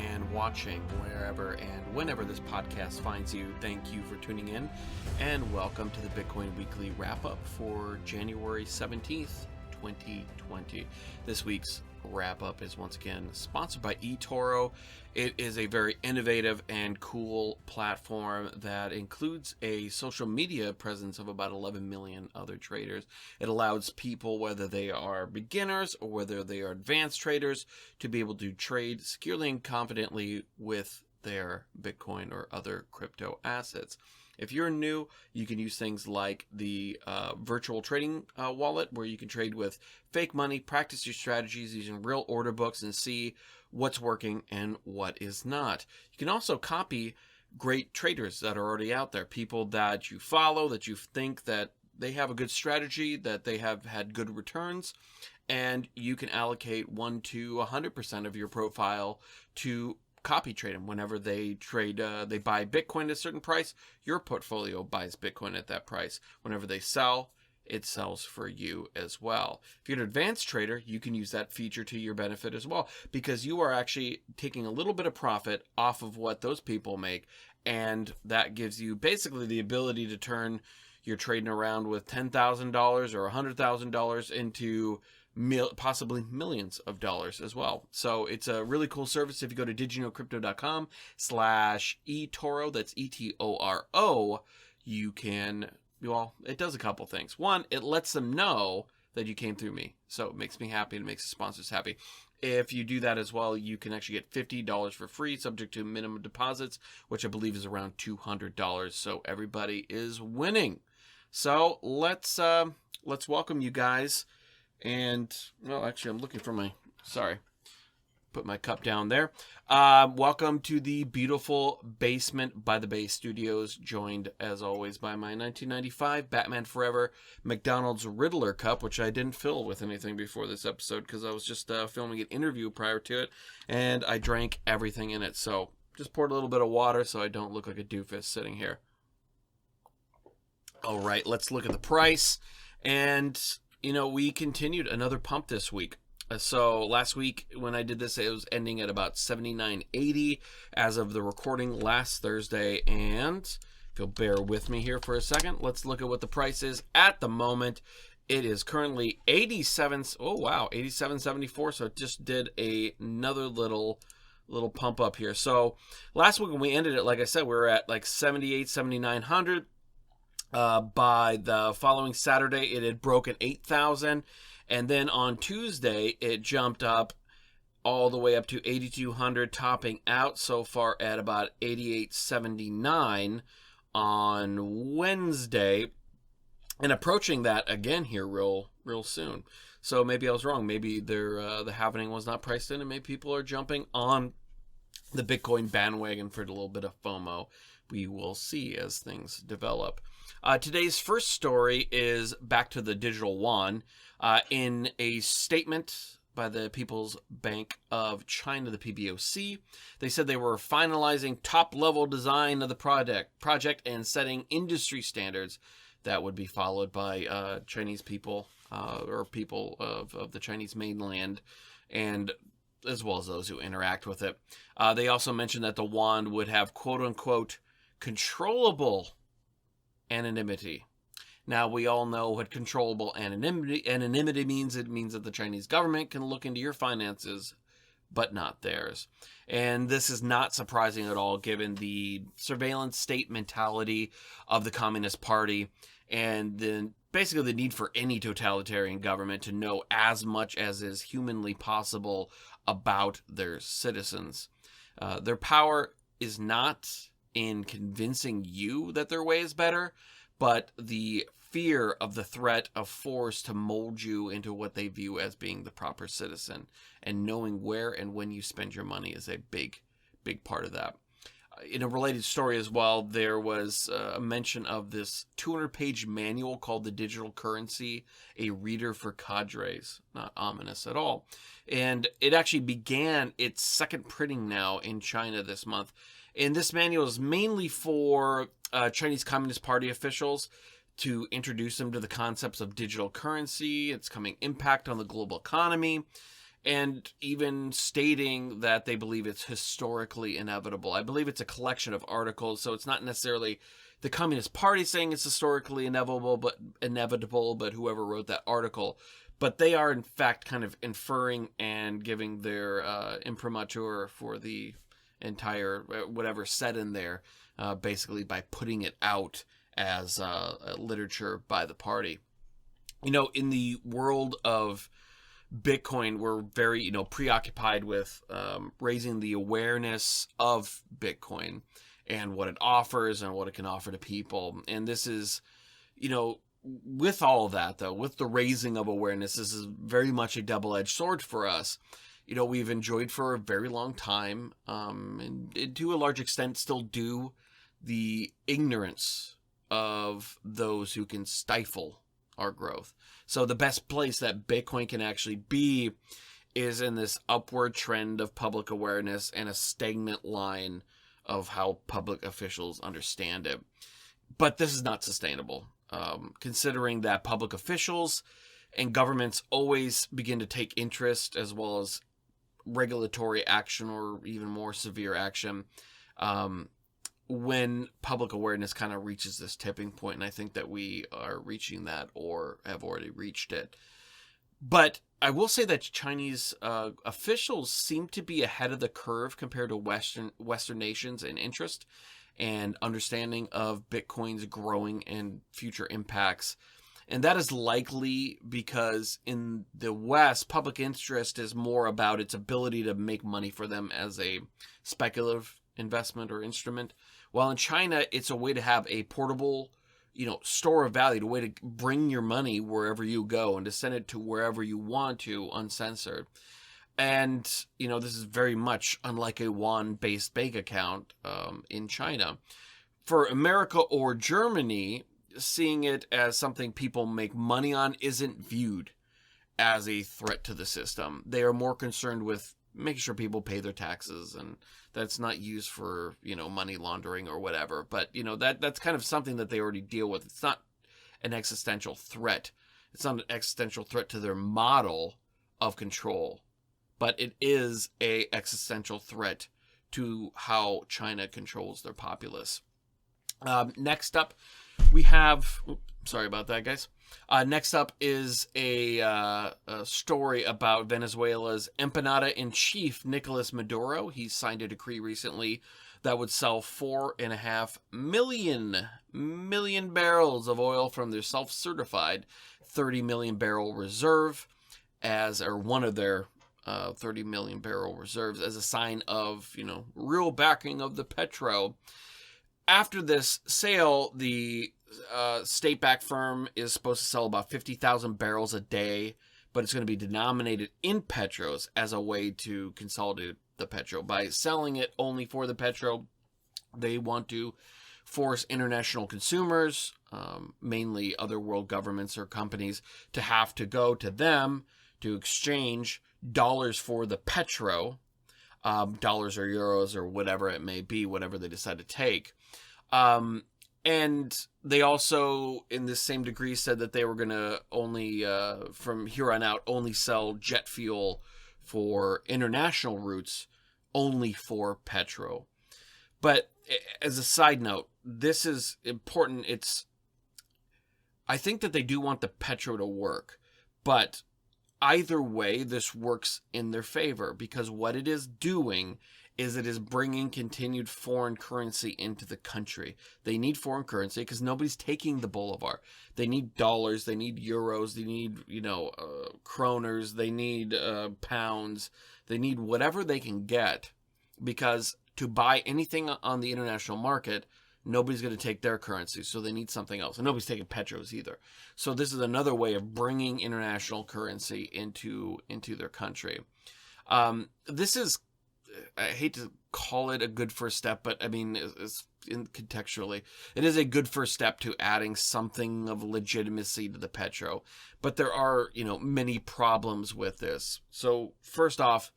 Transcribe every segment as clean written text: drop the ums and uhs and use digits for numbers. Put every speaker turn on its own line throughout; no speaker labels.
and watching wherever and whenever this podcast finds you. Thank you for tuning in, and welcome to the Bitcoin Weekly Wrap-Up for January 17th, 2020. This week's wrap-up is once again sponsored by eToro. It is a very innovative and cool platform that includes a social media presence of about 11 million other traders. It allows people, whether they are beginners or whether they are advanced traders, to be able to trade securely and confidently with their Bitcoin or other crypto assets. If you're new, you can use things like the virtual trading wallet, where you can trade with fake money, practice your strategies using real order books, and see what's working and what is not. You can also copy great traders that are already out there, people that you follow, that you think that they have a good strategy, that they have had good returns, and you can allocate 1 to 100% of your profile to copy trade them. Whenever they trade, they buy Bitcoin at a certain price, your portfolio buys Bitcoin at that price. Whenever they sell, it sells for you as well. If you're an advanced trader, you can use that feature to your benefit as well, because you are actually taking a little bit of profit off of what those people make, and that gives you basically the ability to turn your trading around with $10,000 or $100,000 into possibly millions of dollars as well. So it's a really cool service. If you go to digitoknowcrypto.com/eToro, that's ETORO, you can, well, it does a couple things. One, it lets them know that you came through me. So it makes me happy and it makes the sponsors happy. If you do that as well, you can actually get $50 for free, subject to minimum deposits, which I believe is around $200. So everybody is winning. So let's welcome you guys. And, well, actually, I'm looking for put my cup down there. Welcome to the beautiful Basement by the Bay Studios, joined, as always, by my 1995 Batman Forever McDonald's Riddler cup, which I didn't fill with anything before this episode, because I was just filming an interview prior to it, and I drank everything in it. So, just poured a little bit of water so I don't look like a doofus sitting here. All right, let's look at the price. And we continued another pump this week. So last week when I did this, it was ending at about 79.80 as of the recording last Thursday. And if you'll bear with me here for a second, let's look at what the price is at the moment. It is currently 87.74. So it just did another little pump up here. So last week when we ended it, like I said, we were at like 78, 7,900. By the following Saturday, it had broken 8,000, and then on Tuesday, it jumped up all the way up to 8,200, topping out so far at about 88.79 on Wednesday, and approaching that again here real soon. So maybe I was wrong. Maybe the halvening was not priced in, and maybe people are jumping on the Bitcoin bandwagon for a little bit of FOMO. We will see as things develop. Today's first story is back to the digital yuan. In a statement by the People's Bank of China, the PBOC, they said they were finalizing top-level design of the project and setting industry standards that would be followed by Chinese people or people of the Chinese mainland, and as well as those who interact with it. They also mentioned that the yuan would have quote-unquote controllable anonymity. Now, we all know what controllable anonymity means. It means that the Chinese government can look into your finances, but not theirs. And this is not surprising at all, given the surveillance state mentality of the Communist Party, and then basically the need for any totalitarian government to know as much as is humanly possible about their citizens. Their power is not in convincing you that their way is better, but the fear of the threat of force to mold you into what they view as being the proper citizen, and knowing where and when you spend your money is a big part of that. In a related story as well, there was a mention of this 200-page manual called The Digital Currency, a reader for cadres. Not ominous at all. And it actually began its second printing now in China this month. And this manual is mainly for Chinese Communist Party officials to introduce them to the concepts of digital currency, its coming impact on the global economy, and even stating that they believe it's historically inevitable. I believe it's a collection of articles, so it's not necessarily the Communist Party saying it's historically inevitable, but whoever wrote that article. But they are, in fact, kind of inferring and giving their imprimatur for the entire whatever said in there, basically by putting it out as literature by the party. In the world of Bitcoin, we're very, preoccupied with raising the awareness of Bitcoin and what it offers and what it can offer to people. And this is, with all of that, though, with the raising of awareness, this is very much a double-edged sword for us. We've enjoyed for a very long time, and to a large extent still do, the ignorance of those who can stifle our growth. So the best place that Bitcoin can actually be is in this upward trend of public awareness and a stagnant line of how public officials understand it. But this is not sustainable, considering that public officials and governments always begin to take interest, as well as regulatory action or even more severe action, when public awareness kind of reaches this tipping point. And I think that we are reaching that or have already reached it. But I will say that Chinese officials seem to be ahead of the curve compared to Western nations in interest and understanding of Bitcoin's growing and future impacts. And that is likely because in the West, public interest is more about its ability to make money for them as a speculative investment or instrument. While in China, it's a way to have a portable, store of value, a way to bring your money wherever you go and to send it to wherever you want to, uncensored. And, this is very much unlike a Yuan-based bank account in China. For America or Germany, seeing it as something people make money on isn't viewed as a threat to the system. They are more concerned with making sure people pay their taxes, and that's not used for, money laundering or whatever. But, that's kind of something that they already deal with. It's not an existential threat. It's not an existential threat to their model of control, but it is a existential threat to how China controls their populace. Next up, we have... sorry about that, guys. Next up is a story about Venezuela's empanada-in-chief, Nicolas Maduro. He signed a decree recently that would sell 4.5 million barrels of oil from their self-certified 30 million barrel reserve one of their 30 million barrel reserves as a sign of, real backing of the Petro. After this sale, the state-backed firm is supposed to sell about 50,000 barrels a day, but it's going to be denominated in petros as a way to consolidate the petro. By selling it only for the petro, they want to force international consumers, mainly other world governments or companies, to have to go to them to exchange dollars for the petro, dollars or euros or whatever it may be, whatever they decide to take. And they also, in this same degree, said that they were going to only, from here on out, only sell jet fuel for international routes, only for petro. But as a side note, this is important. I think that they do want the petro to work, but either way, this works in their favor, because what it is doing is it is bringing continued foreign currency into the country. They need foreign currency because nobody's taking the bolivar. They need dollars, they need euros, they need, kroners, they need pounds, they need whatever they can get, because to buy anything on the international market, nobody's going to take their currency, so they need something else. And nobody's taking petros either. So this is another way of bringing international currency into their country. This is, I hate to call it a good first step, but I mean, contextually, it is a good first step to adding something of legitimacy to the petro. But there are, many problems with this. So first off,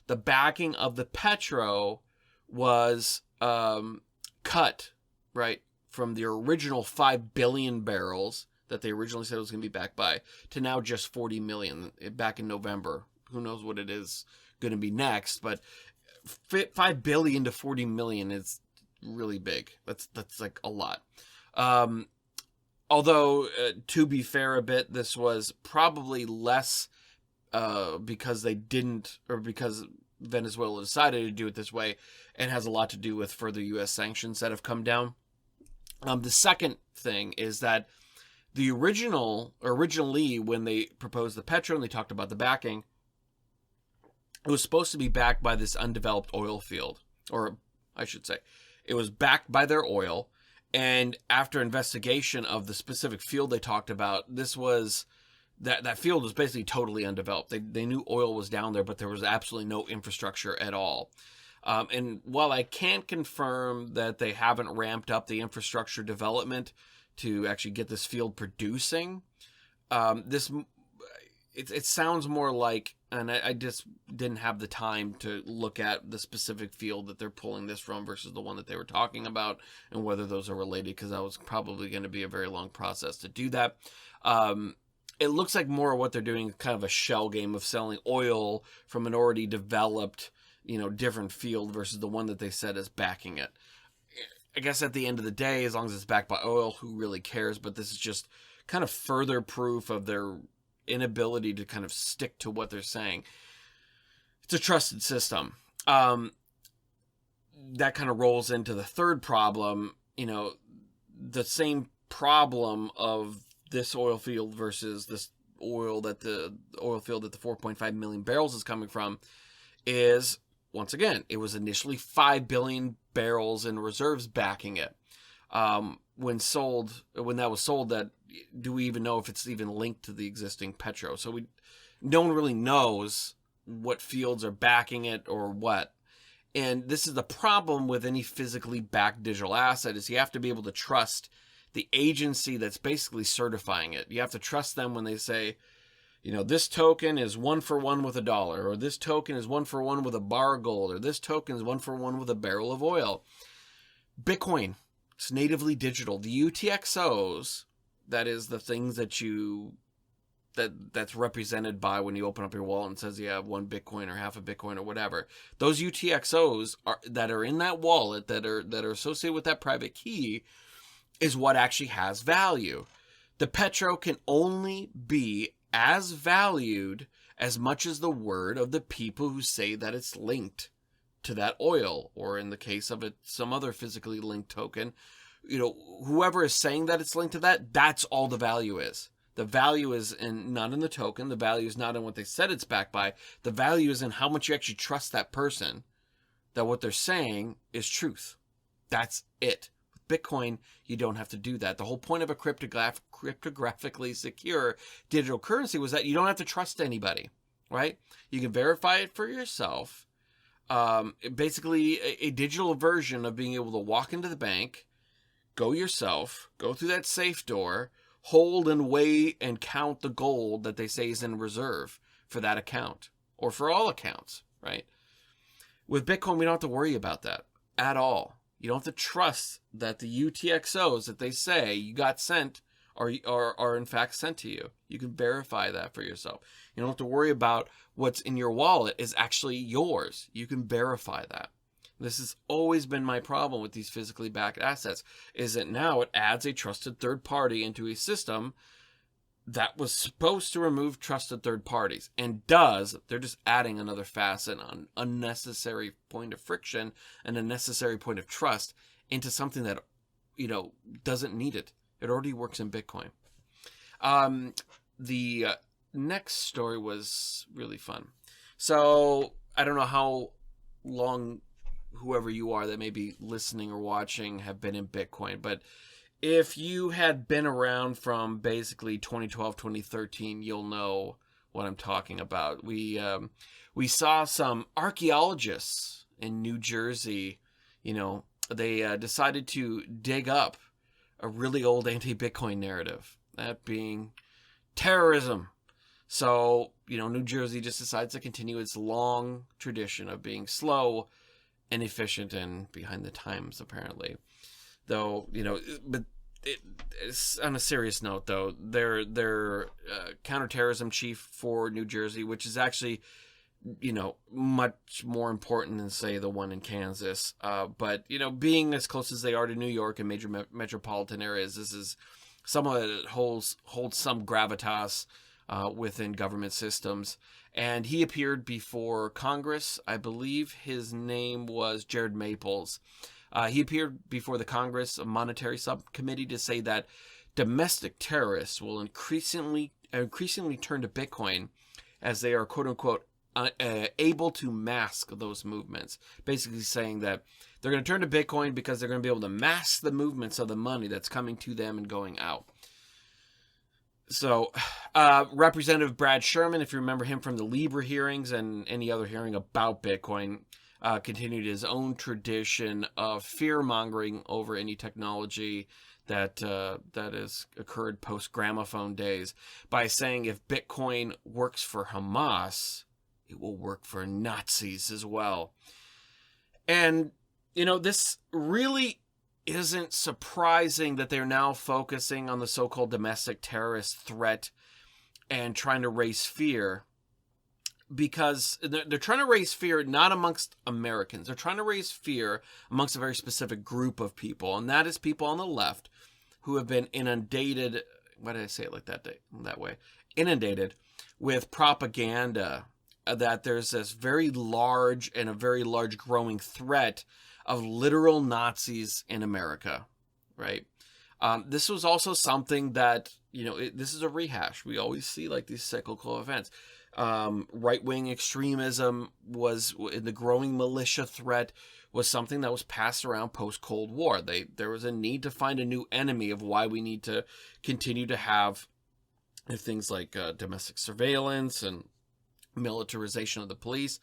the backing of the petro was cut, right, from the original 5 billion barrels that they originally said it was going to be backed by, to now just 40 million back in November. who knows what it is going to be next, but 5 billion to 40 million is really big. That's like a lot. Although, to be fair a bit, this was probably less because they didn't, or because Venezuela decided to do it this way, and has a lot to do with further U.S. sanctions that have come down. The second thing is that the originally when they proposed the Petro and they talked about the backing, it was supposed to be backed by this undeveloped oil field, or I should say, it was backed by their oil. And after investigation of the specific field they talked about, this was that field was basically totally undeveloped. They knew oil was down there, but there was absolutely no infrastructure at all. And while I can't confirm that they haven't ramped up the infrastructure development to actually get this field producing, it sounds more like, and I just didn't have the time to look at the specific field that they're pulling this from versus the one that they were talking about, and whether those are related, because that was probably going to be a very long process to do that. It looks like more of what they're doing is kind of a shell game of selling oil from an already developed, different field versus the one that they said is backing it. I guess at the end of the day, as long as it's backed by oil, who really cares? But this is just kind of further proof of their inability to kind of stick to what they're saying. It's a trusted system. That kind of rolls into the third problem, the same problem of this oil field versus this oil that the oil field that the 4.5 million barrels is coming from is, once again, it was initially 5 billion barrels in reserves backing it. When that was sold, that do we even know if it's even linked to the existing Petro? So no one really knows what fields are backing it or what. And this is the problem with any physically backed digital asset, is you have to be able to trust the agency that's basically certifying it. You have to trust them when they say, this token is 1-for-1 with $1, or this token is 1-for-1 with a bar of gold, or this token is 1-for-1 with a barrel of oil. Bitcoin, it's natively digital. The UTXOs, that is the things that's represented by when you open up your wallet and says you have 1 Bitcoin or half a Bitcoin or whatever. Those UTXOs that are in that wallet, that are associated with that private key, is what actually has value. The Petro can only be as valued as much as the word of the people who say that it's linked to that oil, or in the case of it, some other physically linked token. Whoever is saying that it's linked to that, that's all the value is. The value is not in the token. The value is not in what they said it's backed by. The value is in how much you actually trust that person, that what they're saying is truth. That's it. With Bitcoin, you don't have to do that. The whole point of a cryptographically secure digital currency was that you don't have to trust anybody, right? You can verify it for yourself. Basically, a digital version of being able to walk into the bank, go yourself, go through that safe door, hold and weigh and count the gold that they say is in reserve for that account, or for all accounts, right? With Bitcoin, we don't have to worry about that at all. You don't have to trust that the UTXOs that they say you got sent are in fact sent to you. You can verify that for yourself. You don't have to worry about what's in your wallet is actually yours. You can verify that. This has always been my problem with these physically backed assets, is that now it adds a trusted third party into a system that was supposed to remove trusted third parties, and does. They're just adding another facet, an unnecessary point of friction, an unnecessary point of trust into something that, doesn't need it. It already works in Bitcoin. The next story was really fun. So I don't know how long whoever you are that may be listening or watching have been in Bitcoin, but if you had been around from basically 2012, 2013, you'll know what I'm talking about. We saw some archaeologists in New Jersey, they decided to dig up a really old anti-Bitcoin narrative, that being terrorism. So, New Jersey just decides to continue its long tradition of being slow and efficient and behind the times, apparently. Though, but it's on a serious note, though, their counterterrorism chief for New Jersey, which is actually, much more important than, say, the one in Kansas. But, being as close as they are to New York and major metropolitan areas, this is someone that holds some gravitas within government systems. And he appeared before Congress. I believe his name was Jared Maples. He appeared before the Congress Monetary Subcommittee to say that domestic terrorists will increasingly turn to Bitcoin as they are, quote unquote, able to mask those movements. Basically saying that they're going to turn to Bitcoin because they're going to be able to mask the movements of the money that's coming to them and going out. So, Representative Brad Sherman, if you remember him from the Libra hearings and any other hearing about Bitcoin, continued his own tradition of fear-mongering over any technology that has occurred post-gramophone days by saying if Bitcoin works for Hamas, it will work for Nazis as well. And, this really isn't surprising that they're now focusing on the so-called domestic terrorist threat and trying to raise fear, because they're trying to raise fear not amongst Americans. They're trying to raise fear amongst a very specific group of people, and that is people on the left who have been inundated, why did I say it like that way? Inundated with propaganda that there's this very large and a very large growing threat of literal Nazis in America, right? This was also something that, this is a rehash. We always see like these cyclical events. Right-wing extremism was, the growing militia threat was something that was passed around post-Cold War. There was a need to find a new enemy of why we need to continue to have things like domestic surveillance and militarization of the police.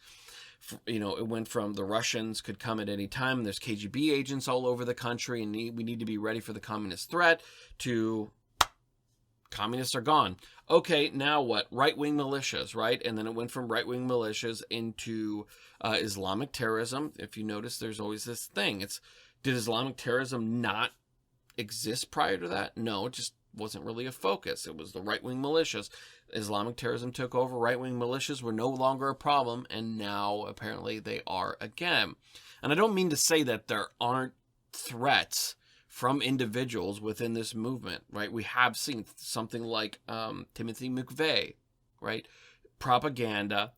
It went from the Russians could come at any time. There's KGB agents all over the country, and we need to be ready for the communist threat, to communists are gone. Okay, now what? Right-wing militias, right? And then it went from right-wing militias into Islamic terrorism. If you notice, there's always this thing. Did Islamic terrorism not exist prior to that? No, it just wasn't really a focus. It was the right-wing militias. Islamic terrorism took over. Right-wing militias were no longer a problem, and now apparently they are again. And I don't mean to say that there aren't threats from individuals within this movement, right? We have seen something like Timothy McVeigh, right? Propaganda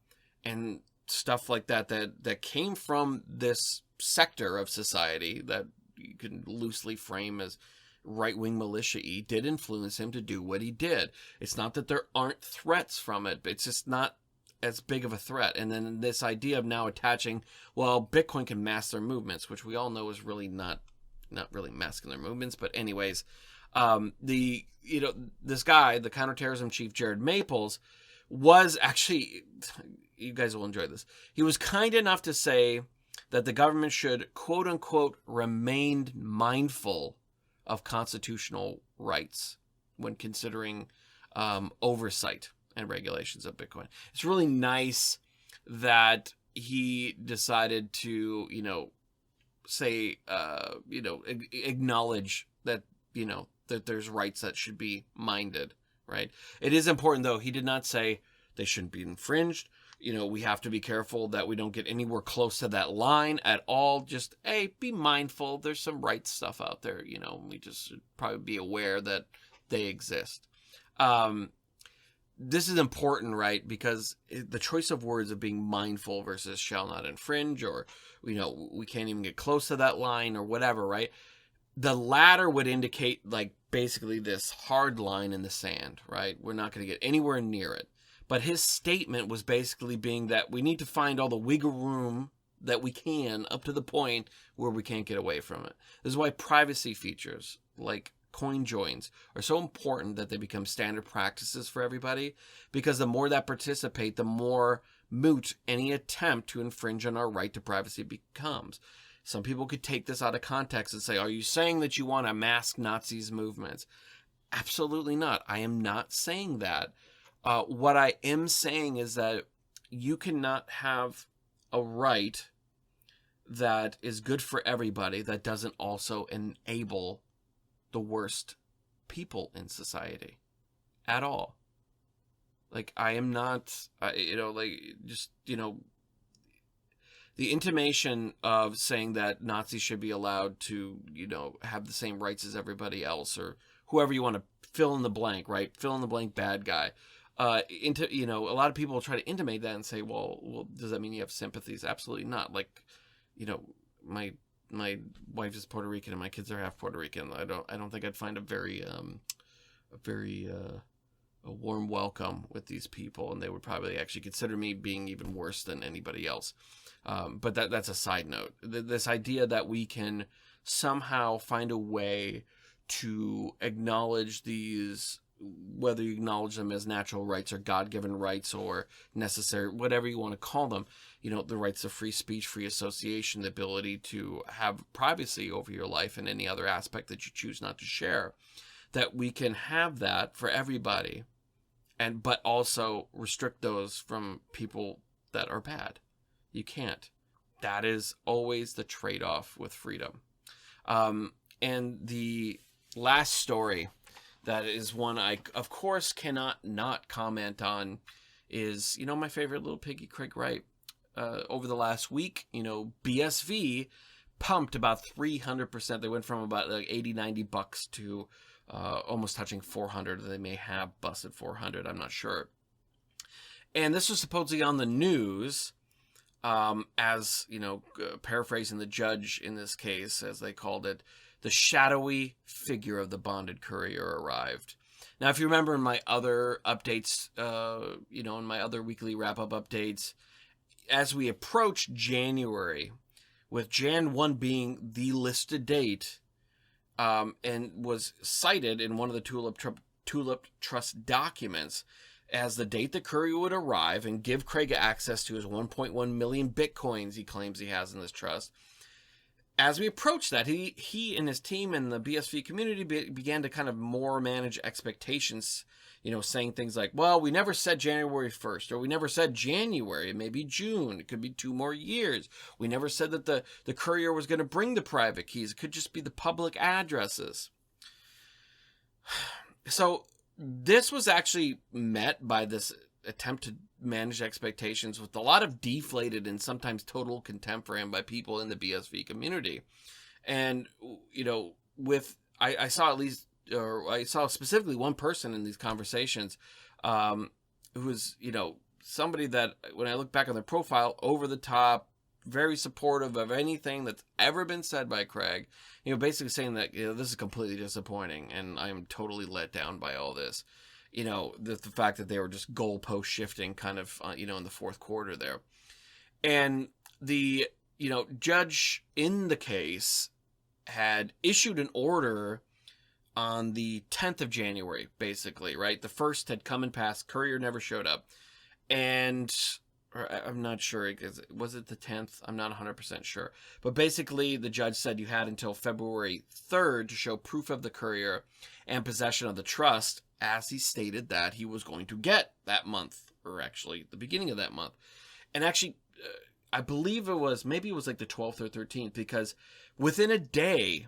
and stuff like that came from this sector of society that you can loosely frame as right-wing militia-y, did influence him to do what he did. It's not that there aren't threats from it, but it's just not as big of a threat. And then this idea of now attaching, well, Bitcoin can mask their movements, which we all know is really not really masking their movements. But anyways, this guy, the counterterrorism chief, Jared Maples, was actually, you guys will enjoy this, he was kind enough to say that the government should, quote unquote, remain mindful of constitutional rights when considering oversight and regulations of Bitcoin. It's really nice that he decided to, say, acknowledge that, that there's rights that should be minded, right? It is important, though. He did not say they shouldn't be infringed. We have to be careful that we don't get anywhere close to that line at all. Just, hey, be mindful. There's some rights stuff out there. We just should probably be aware that they exist. This is important, right? Because the choice of words of being mindful versus shall not infringe, or, we can't even get close to that line or whatever, right? The latter would indicate like basically this hard line in the sand, right? We're not going to get anywhere near it. But his statement was basically being that we need to find all the wiggle room that we can up to the point where we can't get away from it. This is why privacy features like coin joins are so important, that they become standard practices for everybody, because the more that participate, the more moot any attempt to infringe on our right to privacy becomes. Some people could take this out of context and say, are you saying that you want to mask Nazis' movements? Absolutely not. I am not saying that. What I am saying is that you cannot have a right that is good for everybody that doesn't also enable the worst people in society at all. Like, I am not, the intimation of saying that Nazis should be allowed to, have the same rights as everybody else, or whoever you want to fill in the blank, right? Fill in the blank bad guy. A lot of people try to intimate that and say, well, does that mean you have sympathies? Absolutely not. Like, my wife is Puerto Rican and my kids are half Puerto Rican. I don't think I'd find a very a warm welcome with these people, and they would probably actually consider me being even worse than anybody else. But that's a side note. This idea that we can somehow find a way to acknowledge these, whether you acknowledge them as natural rights or God-given rights or necessary, whatever you want to call them, the rights of free speech, free association, the ability to have privacy over your life and any other aspect that you choose not to share, that we can have that for everybody, but also restrict those from people that are bad. You can't. That is always the trade-off with freedom. And the last story that is one I, of course, cannot not comment on is, my favorite little piggy, Craig Wright. Over the last week, BSV pumped about 300%. They went from about like $80-90 to almost touching 400. They may have busted 400. I'm not sure. And this was supposedly on the news, as, paraphrasing the judge in this case, as they called it, the shadowy figure of the bonded courier arrived. Now, if you remember in my other updates, in my other weekly wrap-up updates, as we approach January, with Jan 1 being the listed date, and was cited in one of the Tulip Trust documents as the date the courier would arrive and give Craig access to his 1.1 million bitcoins he claims he has in this trust. As we approach that, he and his team and the BSV community began to kind of more manage expectations, saying things like, well, we never said January 1st, or we never said January, it may be June, it could be 2 more years. We never said that the courier was going to bring the private keys. It could just be the public addresses. So this was actually met by this attempt to manage expectations with a lot of deflated and sometimes total contempt for him by people in the BSV community. And, I saw specifically one person in these conversations, who was, somebody that when I look back on their profile, over the top, very supportive of anything that's ever been said by Craig, basically saying that, this is completely disappointing and I am totally let down by all this. The fact that they were just goalpost shifting kind of, in the fourth quarter there. And the, judge in the case had issued an order on the 10th of January, basically, right? The first had come and passed. Courier never showed up. And I'm not sure, because was it the 10th? I'm not 100% sure. But basically, the judge said you had until February 3rd to show proof of the courier and possession of the trust, as he stated that he was going to get that month, or actually the beginning of that month. And actually, I believe maybe it was like the 12th or 13th, because within a day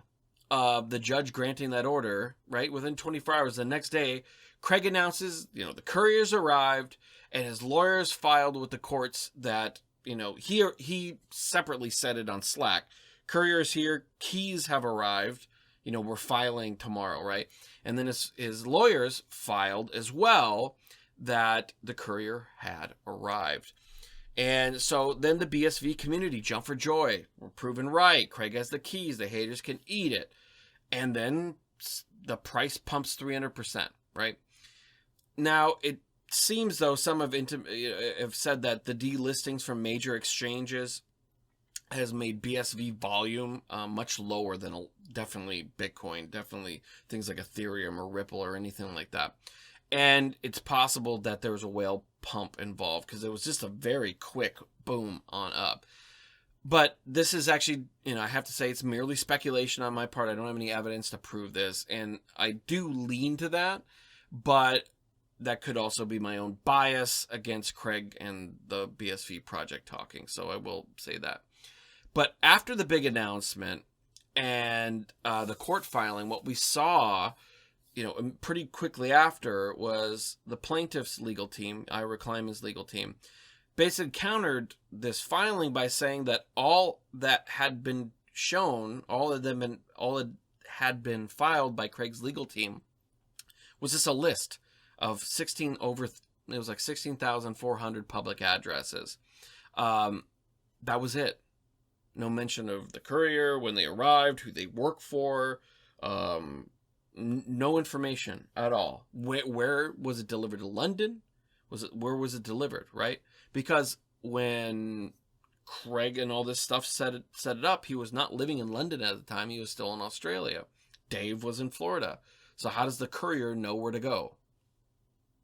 of the judge granting that order, right, within 24 hours, the next day, Craig announces, the courier's arrived, and his lawyers filed with the courts that, he separately said it on Slack. Courier's here, keys have arrived, we're filing tomorrow, right? And then his lawyers filed as well that the courier had arrived. And so then the BSV community jumped for joy. We're proven right. Craig has the keys. The haters can eat it. And then the price pumps 300%, right? Now, it seems though some have said that the delistings from major exchanges has made BSV volume much lower than definitely Bitcoin, definitely things like Ethereum or Ripple or anything like that. And it's possible that there was a whale pump involved because it was just a very quick boom on up. But this is actually, I have to say it's merely speculation on my part. I don't have any evidence to prove this. And I do lean to that, but that could also be my own bias against Craig and the BSV project talking. So I will say that. But after the big announcement, and the court filing, what we saw, pretty quickly after, was the plaintiff's legal team, Ira Kleiman's legal team, basically countered this filing by saying that all that had been shown, all that had been filed by Craig's legal team, was just a list of 16,400 public addresses. That was it. No mention of the courier, when they arrived, who they work for, no information at all. Where was it delivered to London? Where was it delivered, right? Because when Craig and all this stuff set it up, he was not living in London at the time. He was still in Australia. Dave was in Florida. So how does the courier know where to go?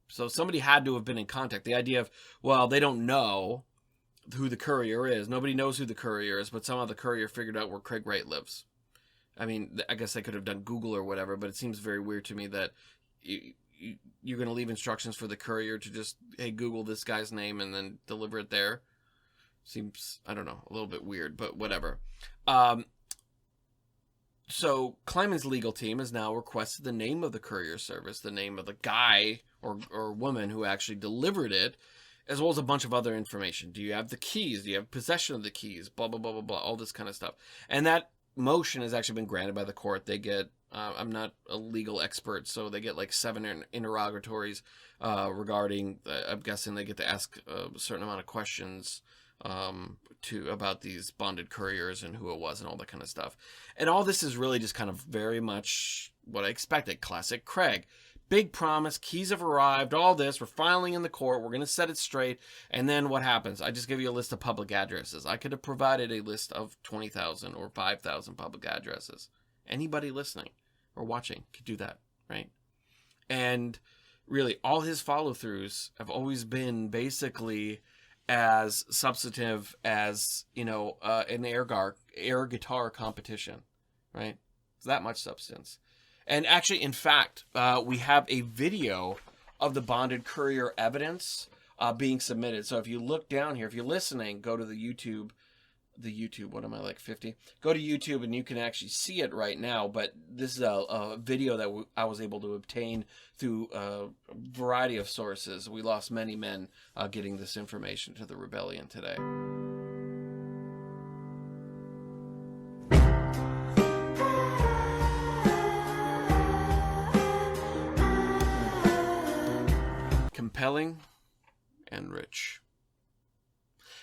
So somebody had to have been in contact. The idea of, well, they don't know who the courier is. Nobody knows who the courier is, but somehow the courier figured out where Craig Wright lives. I mean, I guess they could have done Google or whatever, but it seems very weird to me that you're going to leave instructions for the courier to just, hey, Google this guy's name and then deliver it there. Seems, I don't know, a little bit weird, but whatever. So Kleiman's legal team has now requested the name of the courier service, the name of the guy or woman who actually delivered it, as well as a bunch of other information. Do you have the keys? Do you have possession of the keys? Blah, blah, blah, blah, blah, all this kind of stuff. And that motion has actually been granted by the court. They get, I'm not a legal expert, so they get like 7 interrogatories regarding, I'm guessing they get to ask a certain amount of questions about these bonded couriers and who it was and all that kind of stuff. And all this is really just kind of very much what I expected. Classic Craig. Big promise, keys have arrived, all this, we're filing in the court, we're going to set it straight, and then what happens? I just give you a list of public addresses. I could have provided a list of 20,000 or 5,000 public addresses. Anybody listening or watching could do that, right? And really, all his follow-throughs have always been basically as substantive as, an air guitar competition, right? It's that much substance. And actually, in fact, we have a video of the bonded courier evidence being submitted. So if you look down here, if you're listening, go to the YouTube, what am I, like 50? Go to YouTube and you can actually see it right now. But this is a video that I was able to obtain through a variety of sources. We lost many men getting this information to the rebellion today. Compelling and rich.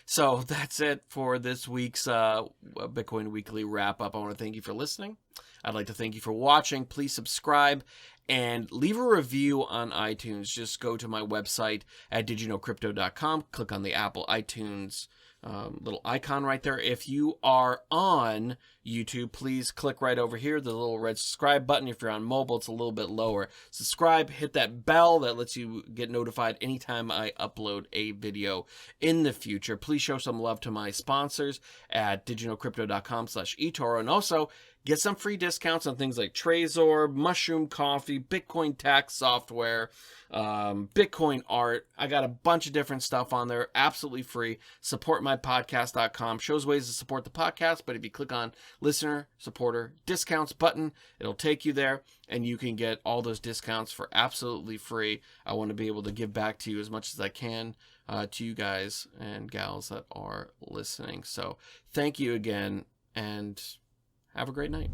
So that's it for this week's Bitcoin Weekly Wrap-Up. I want to thank you for listening. I'd like to thank you for watching. Please subscribe and leave a review on iTunes. Just go to my website at didyouknowcrypto.com. Click on the Apple iTunes little icon right there. If you are on YouTube, please click right over here, the little red subscribe button. If you're on mobile, it's a little bit lower. Subscribe, hit that bell that lets you get notified anytime I upload a video in the future. Please show some love to my sponsors at didyouknowcrypto.com/eToro, and also get some free discounts on things like Trezor, Mushroom Coffee, Bitcoin tax software, Bitcoin art. I got a bunch of different stuff on there, absolutely free. Supportmypodcast.com shows ways to support the podcast, but if you click on listener, supporter, discounts button, it'll take you there, and you can get all those discounts for absolutely free. I want to be able to give back to you as much as I can to you guys and gals that are listening. So thank you again, and have a great night.